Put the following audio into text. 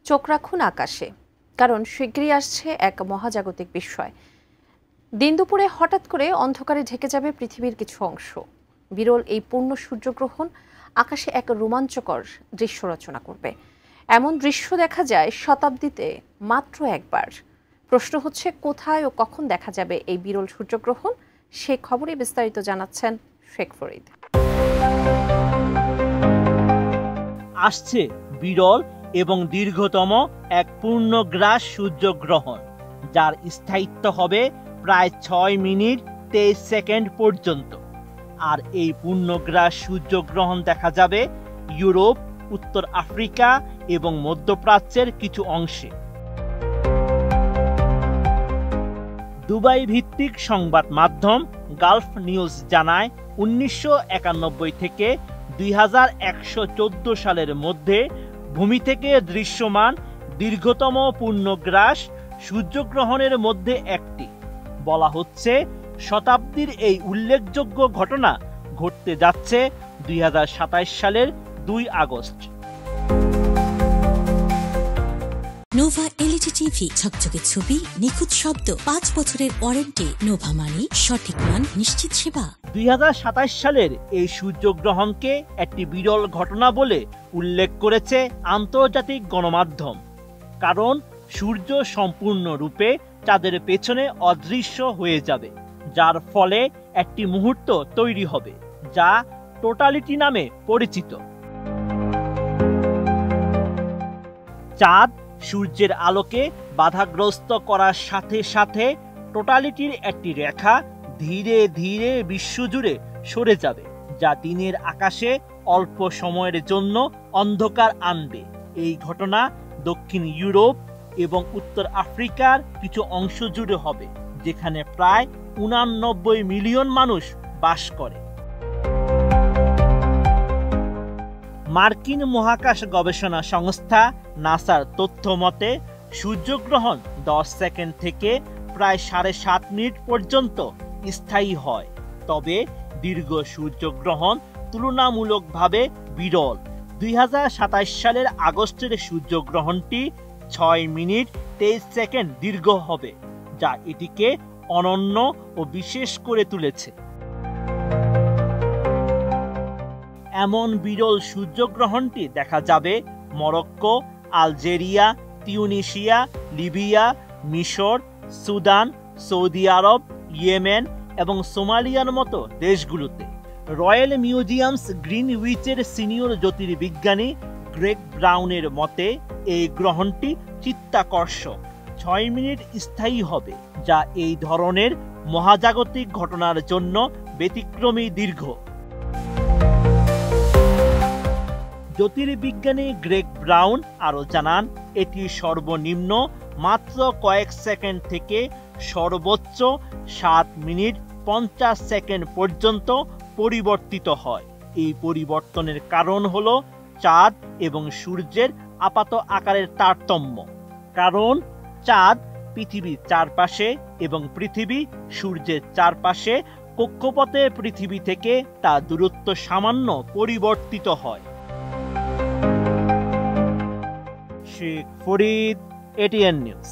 চোখ রাখুন আকাশে, কারণ শীঘ্রই আসছে এক মহাজাগতিক বিস্ময়। দিন দুপুরে হঠাৎ করে অন্ধকারে ঢেকে যাবে পৃথিবীর কিছু অংশ। বিরল এই পূর্ণ সূর্যগ্রহণ আকাশে এক রোমাঞ্চকর দৃশ্য রচনা করবে। এমন দৃশ্য দেখা যায় শতাব্দীতে মাত্র একবার। প্রশ্ন হচ্ছে, কোথায় ও কখন দেখা যাবে এই বিরল সূর্যগ্রহণ? সে খবরে বিস্তারিত জানাচ্ছেন শেখ ফরিদ। আসছে বিরল এবং দীর্ঘতম এক পূর্ণগ্রাস সূর্যগ্রহণ, যার স্থায়িত্ব হবে প্রায় 6 মিনিট 23 সেকেন্ড পর্যন্ত। আর এই পূর্ণগ্রাস সূর্যগ্রহণ দেখা যাবে ইউরোপ, উত্তর আফ্রিকা এবং মধ্যপ্রাচ্যের কিছু অংশে। দুবাই ভিত্তিক সংবাদ মাধ্যম গালফ নিউজ জানায়, 1991 থেকে 2114 সালের মধ্যে ভূমি থেকে দৃশ্যমান দীর্ঘতম পূর্ণগ্রাস সূর্যগ্রহণের মধ্যে একটি। বলা হচ্ছে, শতাব্দীর এই উল্লেখযোগ্য ঘটনা ঘটতে যাচ্ছে 2027 সালের 2 আগস্ট। নোভা এলইডি টিভি, ঝকঝকে ছবি, নিখুঁত শব্দ, 5 বছরের ওয়ারেন্টি। নোভা মানে সঠিক মান, নিশ্চিত সেবা। 2027 সালের এই সূর্যগ্রহণকে একটি বিরল ঘটনা বলে উল্লেখ করেছে আন্তর্জাতিক গণমাধ্যম। কারণ সূর্য সম্পূর্ণরূপে চাঁদের পেছনে অদৃশ্য হয়ে যাবে, যার ফলে একটি মুহূর্ত তৈরি হবে যা টোটালিটি নামে পরিচিত। চাঁদ সূর্যের আলোকে বাধাগ্রস্ত করার সাথে সাথে টোটালিটির একটি রেখা ধীরে ধীরে বিশ্বজুড়ে সরে যাবে, যা দিনের আকাশে অল্প সময়ের জন্য অন্ধকার আনবে। এই ঘটনা দক্ষিণ ইউরোপ এবং উত্তর আফ্রিকার কিছু অংশ জুড়ে হবে, যেখানে প্রায় 89 মিলিয়ন মানুষ বাস করে। মার্কিন মহাকাশ গবেষণা সংস্থা নাসার তথ্য মতে, সূর্যগ্রহণ 10 সেকেন্ড থেকে প্রায় 7.5 মিনিট পর্যন্ত স্থায়ী হয়। তবে দীর্ঘ সূর্যগ্রহণ তুলনামূলকভাবে বিরল। 2027 সালের আগস্টের সূর্যগ্রহণটি 6 মিনিট 23 সেকেন্ড দীর্ঘ হবে, যা এটিকে অনন্য ও বিশেষ করে তুলেছে। এমন বিরল সূর্যগ্রহণটি দেখা যাবে মরক্কো, আলজেরিয়া, তিউনিসিয়া, লিবিয়া, মিশর, সুদান, সৌদি আরব, ইয়েমেন এবং সোমালিয়ার মতো দেশগুলোতে। রয়্যাল মিউজিয়ামস গ্রিনউইচের সিনিয়র জ্যোতির্বিজ্ঞানী গ্রেগ ব্রাউনের মতে, এই গ্রহণটি চিত্তাকর্ষক। 6 মিনিট স্থায়ী হবে, যা এই ধরনের মহাজাগতিক ঘটনার জন্য ব্যতিক্রমী দীর্ঘ। জ্যোতির্বিজ্ঞানী গ্রেগ ব্রাউন আরও জানান, এটি সর্বনিম্ন মাত্র কয়েক সেকেন্ড থেকে সর্বোচ্চ 7 মিনিট 50 সেকেন্ড পর্যন্ত পরিবর্তিত হয়। এই পরিবর্তনের কারণ হলো চাঁদ এবং সূর্যের আপাত আকারের তারতম্য। কারণ চাঁদ পৃথিবীর চারপাশে এবং পৃথিবী সূর্যের চারপাশে কক্ষপথে পৃথিবী থেকে তার দূরত্ব সামান্য পরিবর্তিত হয়। Sheikh Farid, ATN news.